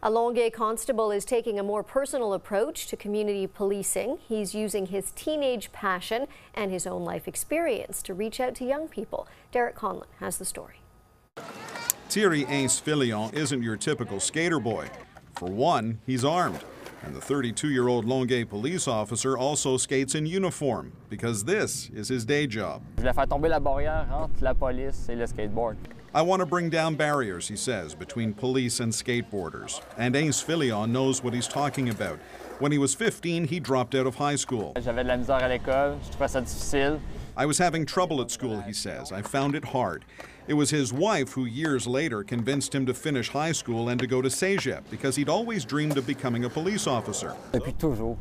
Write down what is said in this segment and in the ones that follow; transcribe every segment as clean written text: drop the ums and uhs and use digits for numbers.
A Longueuil constable is taking a more personal approach to community policing. He's using his teenage passion and his own life experience to reach out to young people. Derek Conlon has the story. Thierry Hinse-Fillion isn't your typical skater boy. For one, he's armed. And the 32-year-old Longueuil police officer also skates in uniform because this is his day job. Je voulais faire tomber la barrière entre la police et le skateboard. I want to bring down barriers, he says, between police and skateboarders. And Hinse-Fillion knows what he's talking about. When he was 15, he dropped out of high school. J'avais de la misère à l'école, je trouvais ça difficile. I was having trouble at school, he says. I found it hard. It was his wife who years later convinced him to finish high school and to go to Cégep because he'd always dreamed of becoming a police officer. Depuis toujours.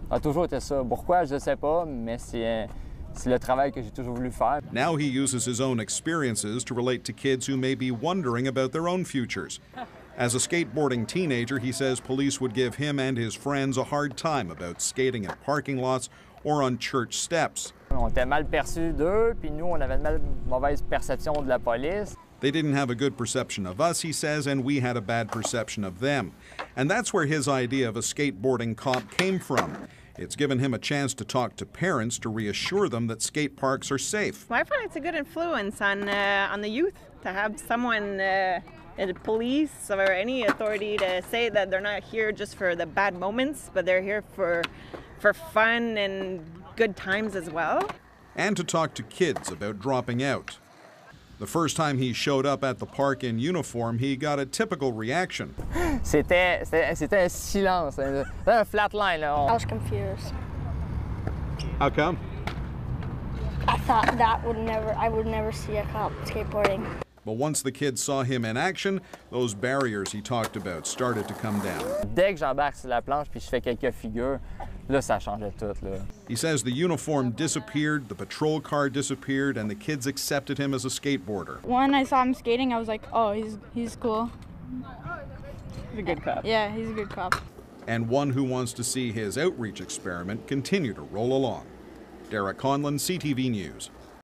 Ça a toujours été ça. Pourquoi, je ne sais pas, mais c'est le travail que j'ai toujours voulu faire. Now he uses his own experiences to relate to kids who may be wondering about their own futures. As a skateboarding teenager, he says police would give him and his friends a hard time about skating at parking lots or on church steps. On était mal perçus d'eux, puis nous, on avait une mauvaise perception de la police. They didn't have a good perception of us, he says, and we had a bad perception of them. And that's where his idea of a skateboarding cop came from. It's given him a chance to talk to parents to reassure them that skate parks are safe. Well, I find it's a good influence on the youth to have someone, the police or any authority, to say that they're not here just for the bad moments, but they're here for fun and good times as well. And to talk to kids about dropping out. The first time he showed up at the park in uniform, he got a typical reaction. C'était un silence, un flat line. Là. I was confused. How come? I thought I would never see a cop skateboarding. But once the kids saw him in action, those barriers he talked about started to come down. Dès que j'embarque sur la planche puis je fais quelques figures, là, ça changeait tout. Là. He says the uniform disappeared, the patrol car disappeared, and the kids accepted him as a skateboarder. When I saw him skating, I was like, oh, he's cool. He's a good cop. Yeah, he's a good cop. And one who wants to see his outreach experiment continue to roll along. Derek Conlon, CTV News.